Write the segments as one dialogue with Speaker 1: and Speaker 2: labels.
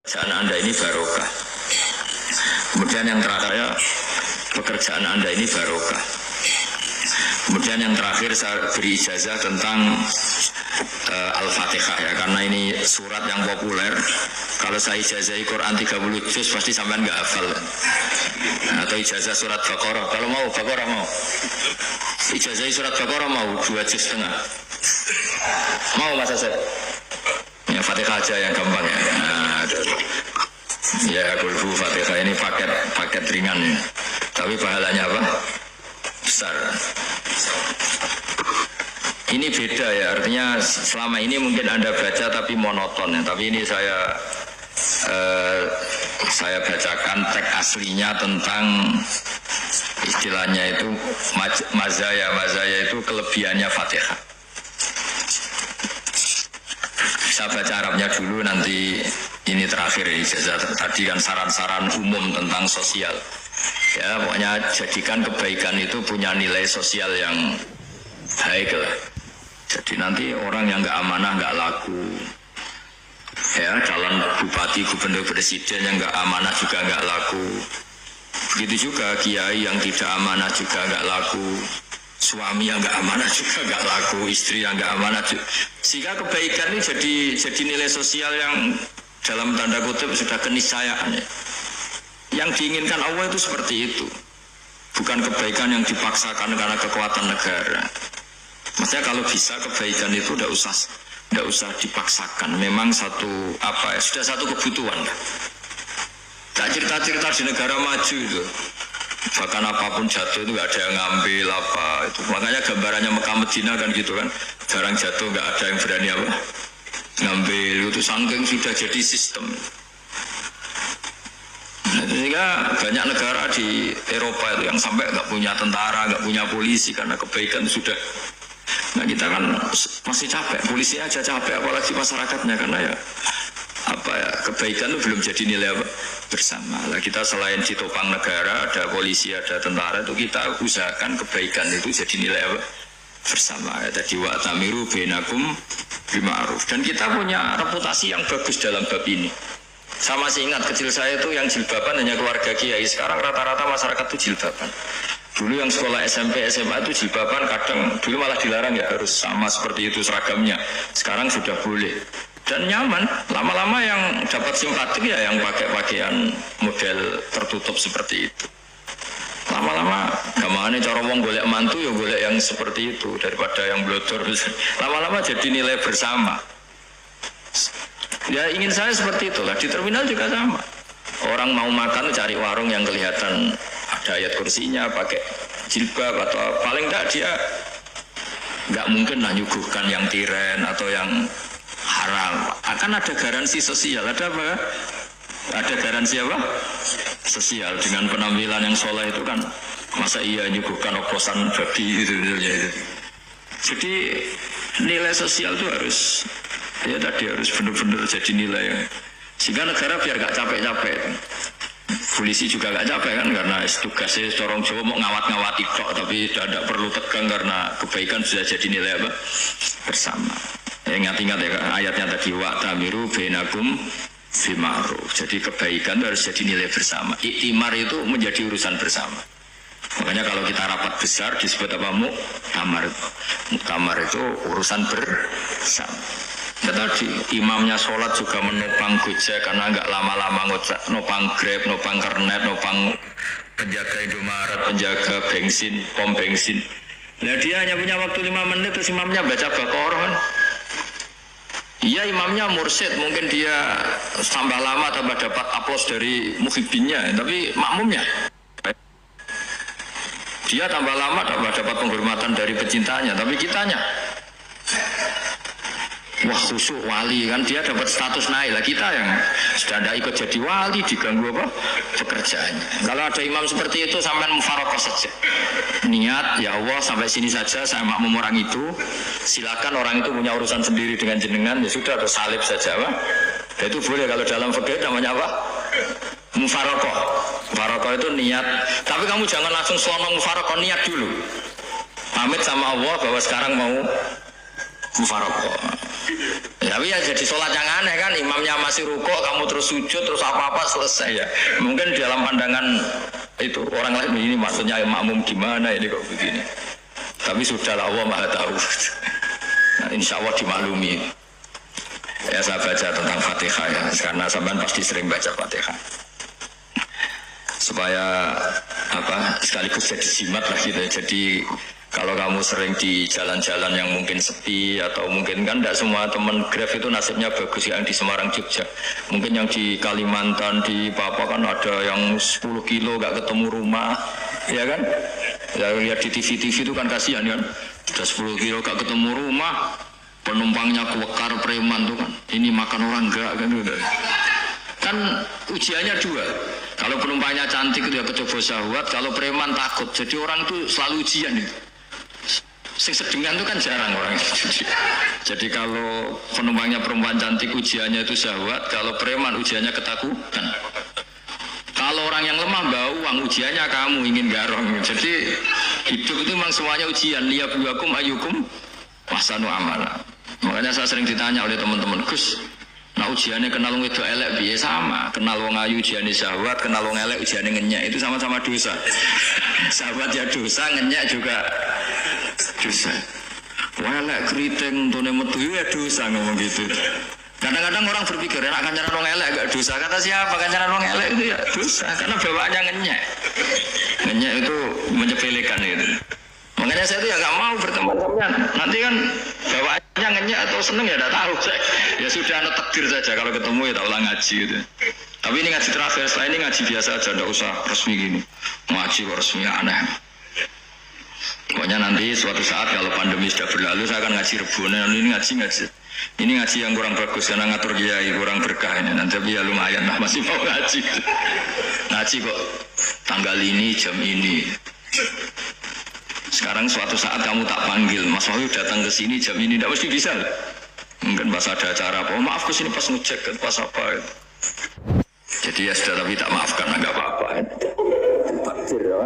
Speaker 1: Pekerjaan Anda ini barokah. Kemudian yang terakhir, pekerjaan Anda ini barokah. Kemudian yang terakhir saya beri ijazah tentang Al-Fatihah ya, karena ini surat yang populer. Kalau saya ijazahi Quran 30 juz pasti sampean nggak hafal. Nah, atau ijazah surat Baqarah. Kalau mau Baqarah mau. Ijazahi surat Baqarah mau 2 juz setengah. Mau Mas Asep? Ya Fatihah aja yang gampang ya. Nah, ya kulhu Fatihah ini paket ringan ya. Tapi pahalanya apa? Besar. Ini beda ya, artinya selama ini mungkin Anda baca tapi monoton ya. Tapi ini saya bacakan teks aslinya tentang istilahnya itu mazaya itu kelebihannya Fatihah. Saya baca Arabnya dulu, nanti ini terakhir ijazah. Tadi kan saran-saran umum tentang sosial. Ya, pokoknya jadikan kebaikan itu punya nilai sosial yang baik lah. Jadi nanti orang yang nggak amanah nggak laku. Ya, calon bupati, gubernur, presiden yang nggak amanah juga nggak laku. Begitu juga kiai yang tidak amanah juga nggak laku. Suami yang nggak amanah juga nggak laku, istri yang nggak amanah juga. Sehingga kebaikan ini jadi nilai sosial yang dalam tanda kutip sudah keniscayaan. Yang diinginkan Allah itu seperti itu, bukan kebaikan yang dipaksakan karena kekuatan negara. Maksudnya kalau bisa kebaikan itu tidak usah dipaksakan. Memang sudah satu kebutuhan. Tak cerita-cerita di negara maju itu. Bahkan apapun jatuh itu nggak ada yang ngambil apa itu. Makanya gambarannya Mekah Medina kan gitu kan, barang jatuh nggak ada yang berani apa ngambil, itu saking sudah jadi sistem. Nah, sehingga banyak negara di Eropa itu yang sampai nggak punya tentara, nggak punya polisi karena kebaikan sudah. Nah kita kan masih capek, polisi aja capek, apalagi masyarakatnya, karena ya kebaikan itu belum jadi nilai apa bersama. Lah kita selain ditopang negara, ada polisi, ada tentara, itu kita usahakan kebaikan itu jadi nilai apa bersama. Ya, tadi wa tamiru bainakum bima'ruf. Dan kita punya reputasi yang bagus dalam bab ini. Saya masih ingat kecil saya itu yang jilbaban hanya keluarga kiai. Sekarang rata-rata masyarakat itu jilbaban. Dulu yang sekolah SMP, SMA itu jilbaban kadang dulu malah dilarang ya, harus sama seperti itu seragamnya. Sekarang sudah boleh. Dan nyaman, lama-lama yang dapat simpatik ya yang pakai pakaian model tertutup seperti itu. Lama-lama gamane cara wong golek mantu ya golek yang seperti itu daripada yang blodor. Lama-lama jadi nilai bersama. Ya ingin saya seperti itulah, di terminal juga sama. Orang mau makan cari warung yang kelihatan ada ayat kursinya, pakai jilbab, atau paling enggak dia enggak mungkin lah nyuguhkan yang tiren atau yang haram. Akan ada garansi sosial, ada apa? Ada garansi apa? Sosial dengan penampilan yang soleh itu kan, masa iya nyuguhkan oposan babi itu. Jadi nilai sosial itu harus benar-benar jadi nilai. Sehingga negara biar gak capek-capek. Polisi juga gak capek kan, karena tugasnya corong Jawa mau ngawat-ngawati tok, tapi tidak perlu tegang karena kebaikan sudah jadi nilai apa bersama. Ingat-ingat ya ayatnya tadi, wa tamiru bainakum bima'ruf. Jadi kebaikan itu harus jadi nilai bersama. Iktimar itu menjadi urusan bersama. Makanya kalau kita rapat besar disebut apa? Muktamar itu urusan bersama. Ya tadi imamnya sholat juga menopang Gojek karena nggak lama-lama nopang Grab, nopang Kernet, nopang penjaga Indomaret, penjaga bensin, pom bensin. Nah dia hanya punya waktu 5 menit terus imamnya baca Baqarah kan. Iya imamnya mursyid, mungkin dia tambah lama tambah dapat aplaus dari muhibbinnya, tapi makmumnya dia tambah lama tambah dapat penghormatan dari pecintanya, tapi kitanya wah khusyuk wali kan, dia dapat status naik lah. Kita yang sudah tidak ikut jadi wali diganggu apa pekerjaannya. Kalau ada imam seperti itu sampai mufaroqah saja, niat ya Allah sampai sini saja saya makmum orang itu, silakan orang itu punya urusan sendiri dengan jenengan, ya sudah bersalib saja Pak. Itu boleh kalau dalam fikih namanya apa? Mufaroqah. Mufaroqah itu niat, tapi kamu jangan langsung selonong mufaroqah, niat dulu pamit sama Allah bahwa sekarang mau mufaroqah. Tapi ya jadi sholat yang aneh kan, imamnya masih rukuk, kamu terus sujud, terus apa-apa selesai ya. Mungkin dalam pandangan itu orang lain ini maksudnya makmum gimana ini kok begini. Tapi sudahlah, Allah Maha tahu. Nah, insya Allah dimaklumi. Ya saya baca tentang Fatihah ya, karena sampean pasti sering baca Fatihah. Supaya apa sekaligus jadi jimat lah gitu. Jadi kalau kamu sering di jalan-jalan yang mungkin sepi atau mungkin kan tidak semua teman Grab itu nasibnya bagus yang di Semarang Jogja. Mungkin yang di Kalimantan di Papua kan ada yang 10 kilo gak ketemu rumah, ya kan? Ya lihat di TV-TV itu kan kasihan kan. Sudah 10 kilo gak ketemu rumah, penumpangnya kuwekar preman tuh kan. Ini makan orang enggak kan udah. Kan ujiannya dua. Kalau penumpangnya cantik itu ya kecoba syahwat, kalau preman takut. Jadi orang itu selalu ujian itu. Sing sedengan itu kan jarang orang itu. Jadi kalau penumpangnya perempuan cantik ujiannya itu syahwat, kalau preman ujiannya ketakutan. Kalau orang yang lemah bawa uang ujiannya kamu ingin garong. Jadi hidup itu memang semuanya ujian. Liyabluwakum ayyukum ahsanu amala. Makanya saya sering ditanya oleh teman-teman, Gus, nah ujiannya kenal wong wedok elek piye sama, kenal wong ayu ujiane syahwat, kenal wong elek ujiane ngenyek, itu sama-sama dosa. Syahwat ya dosa, ngenyek juga dosa. Elek keriting untune metu ya dosa ngomong gitu. Kadang-kadang orang berpikir enak kancanan wong elek gak dosa. Kata siapa kancanan wong elek itu ya dosa karena bawaannya ngenyek. Ngenyek itu menyepelekan itu. Makanya saya itu ya gak mau berteman sampean. Nanti kan bawaannya ngenyek atau seneng ya tidak tahu. Ya sudah ada takdir saja kalau ketemu ya tak ulang ngaji gitu. Tapi ini ngaji terakhir, setelah ini ngaji biasa aja, tidak usah resmi gini. Ngaji kok resmi aneh. Pokoknya nanti suatu saat kalau pandemi sudah berlalu saya akan ngaji Rebona. Ini ngaji. Ini ngaji yang kurang bagus karena ngatur kiai kurang berkah ini. Nanti ya lumayan lah masih mau ngaji. Ngaji kok tanggal ini jam ini. Sekarang suatu saat kamu tak panggil, Mas Wahyu datang ke sini jam ini, tidak mesti bisa. Mungkin pas ada acara apa, maaf ke sini pas ngecek, pas apa. Jadi ya sudah, tapi tak maafkan, enggak apa-apa. Takdir ya.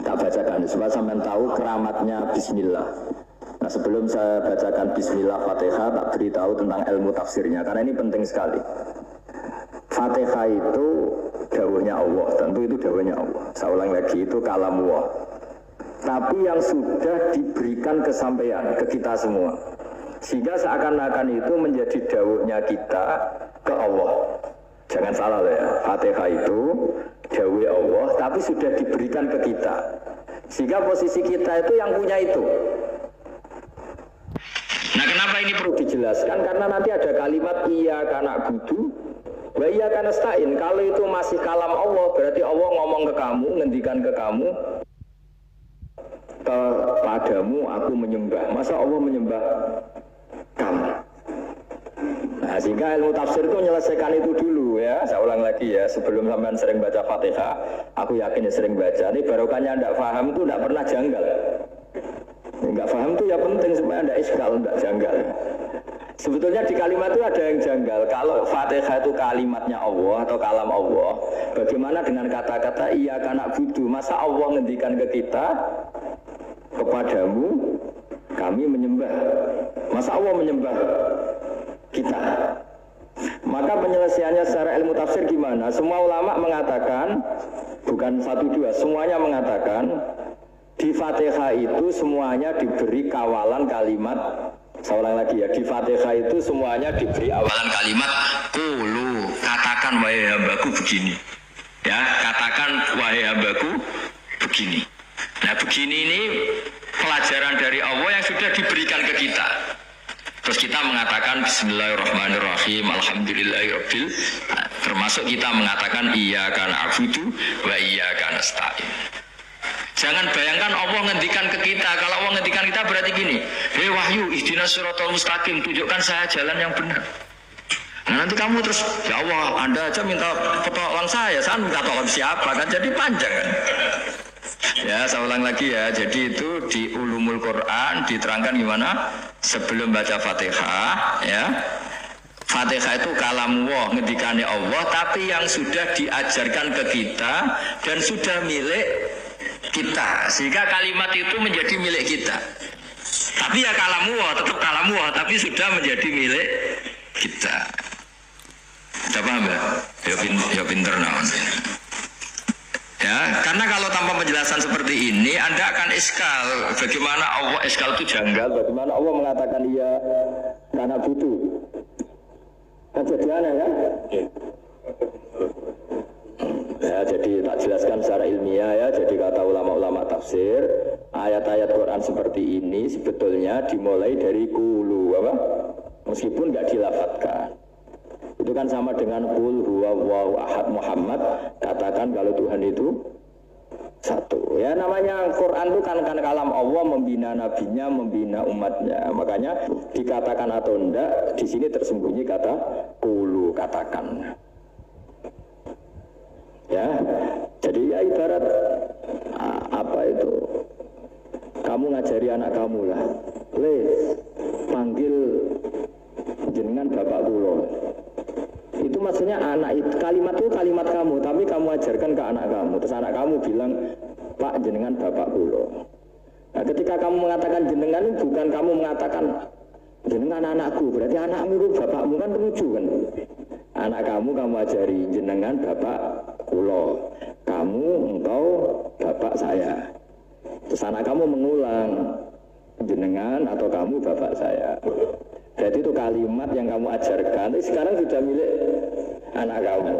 Speaker 1: Tak bacakan, supaya sampai tahu keramatnya Bismillah. Nah sebelum saya bacakan Bismillah Fatihah, tak beritahu tentang ilmu tafsirnya, karena ini penting sekali. Fatihah itu dawuhnya Allah, tentu itu dawuhnya Allah. Saya ulang lagi, itu kalam Allah. Tapi yang sudah diberikan kesampaian ke kita semua. Sehingga seakan-akan itu menjadi dawuhnya kita ke Allah. Jangan salah ya, Fatihah itu dawuh Allah, tapi sudah diberikan ke kita. Sehingga posisi kita itu yang punya itu. Nah kenapa ini perlu dijelaskan? Karena nanti ada kalimat iyyaka na'budu wa iyyaka nasta'in. Kalau itu masih kalam Allah, berarti Allah ngomong ke kamu, ngendikan ke kamu, kepadamu aku menyembah. Masa Allah menyembah kamu? Nah sehingga ilmu tafsir itu menyelesaikan itu dulu ya. Saya ulang lagi ya, sebelum sampean sering baca Fatihah, aku yakin ya sering baca. Ini barokahnya tidak paham itu tidak pernah janggal. Enggak paham itu ya penting supaya tidak iskal, tidak janggal. Sebetulnya di kalimat itu ada yang janggal. Kalau Fatihah itu kalimatnya Allah atau kalam Allah, bagaimana dengan kata-kata iyyaka na'budu? Masa Allah ngendikan ke kita, kepadamu kami menyembah. Masa Allah menyembah kita? Maka penyelesaiannya secara ilmu tafsir gimana? Semua ulama mengatakan, bukan satu dua, semuanya mengatakan di Fatihah itu semuanya diberi kawalan kalimat. Saya ulang lagi ya, di Fatihah itu semuanya diberi awalan kalimat qulu, katakan wahai hambaku begini. Ya, katakan wahai hambaku begini. Nah, begini ini pelajaran dari Allah yang sudah diberikan ke kita. Terus kita mengatakan bismillahirrahmanirrahim, alhamdulillahirabbil, nah, termasuk kita mengatakan iyyaka na'budu wa iyyaka nasta'in. Jangan bayangkan Allah ngendikan ke kita. Kalau Allah ngendikan kita berarti gini, hei wahyu ihdinas siratal mustaqim, tunjukkan saya jalan yang benar. Nah nanti kamu terus, ya Allah Anda aja minta tolong saya minta tolong siapa kan, jadi panjang kan. Ya saya ulang lagi ya, jadi itu di Ulumul Quran diterangkan gimana sebelum baca Fatihah ya. Fatihah itu kalam Allah, ngendikannya Allah, tapi yang sudah diajarkan ke kita dan sudah milik kita, sehingga kalimat itu menjadi milik kita. Tapi ya kalamullah, tetap kalamullah, tapi sudah menjadi milik kita. Sudah paham ya? Ya pinter namanya. Ya, karena kalau tanpa penjelasan seperti ini, Anda akan iskal. Bagaimana Allah iskal itu janggal? Bagaimana Allah mengatakan iya karena butuh? Kan jadi aneh kan? Ya, jadi tak jelaskan secara ilmiah ya. Jadi kata ulama-ulama tafsir, ayat-ayat Quran seperti ini sebetulnya dimulai dari kulu, apa? Meskipun nggak dilafatkan. Itu kan sama dengan qul huwallahu ahad Muhammad, katakan kalau Tuhan itu satu. Ya namanya Quran itu kan kalam Allah, membina nabinya, membina umatnya. Makanya dikatakan atau enggak, di sini tersembunyi kata qulu, katakan. Ya, jadi ya ibarat apa itu? Kamu ngajari anak kamu lah, panggil jenengan bapak kula. Itu maksudnya anak itu, kalimat itu kalimat kamu, tapi kamu ajarkan ke anak kamu. Terus anak kamu bilang, Pak jenengan bapak kula. Nah, ketika kamu mengatakan jenengan, bukan kamu mengatakan jenengan anakku, berarti anakmu itu bapakmu, kan lucu kan? Anak kamu ajari jenengan bapak kula. Kamu engkau bapak saya. Terus anak kamu mengulang, jenengan atau kamu bapak saya. Jadi itu kalimat yang kamu ajarkan, sekarang sudah milik anak kamu.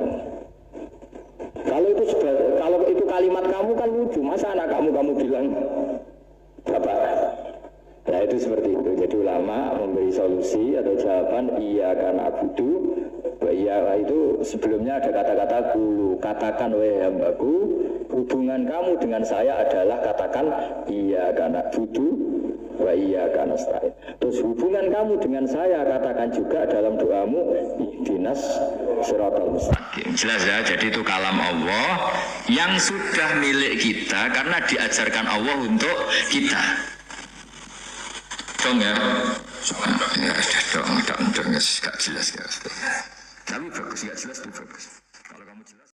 Speaker 1: Kalau itu kalimat kamu kan lucu, masa anak kamu bilang bapak. Nah itu seperti itu. Jadi ulama memberi solusi atau jawaban iya karena abudu. Iya itu sebelumnya ada kata-kata kulu, katakan wahai hambaku, hubungan kamu dengan saya adalah katakan iya karena abudu wa iya karena nasta'in. Terus hubungan kamu dengan saya katakan juga dalam doamu ihdinas siratal mustaqim. Jelas ya, jadi itu kalam Allah yang sudah milik kita karena diajarkan Allah untuk kita. Dong ya? Ya dong, gak jelas ya. Tapi bagus, gak jelas itu bagus. Kalau kamu jelas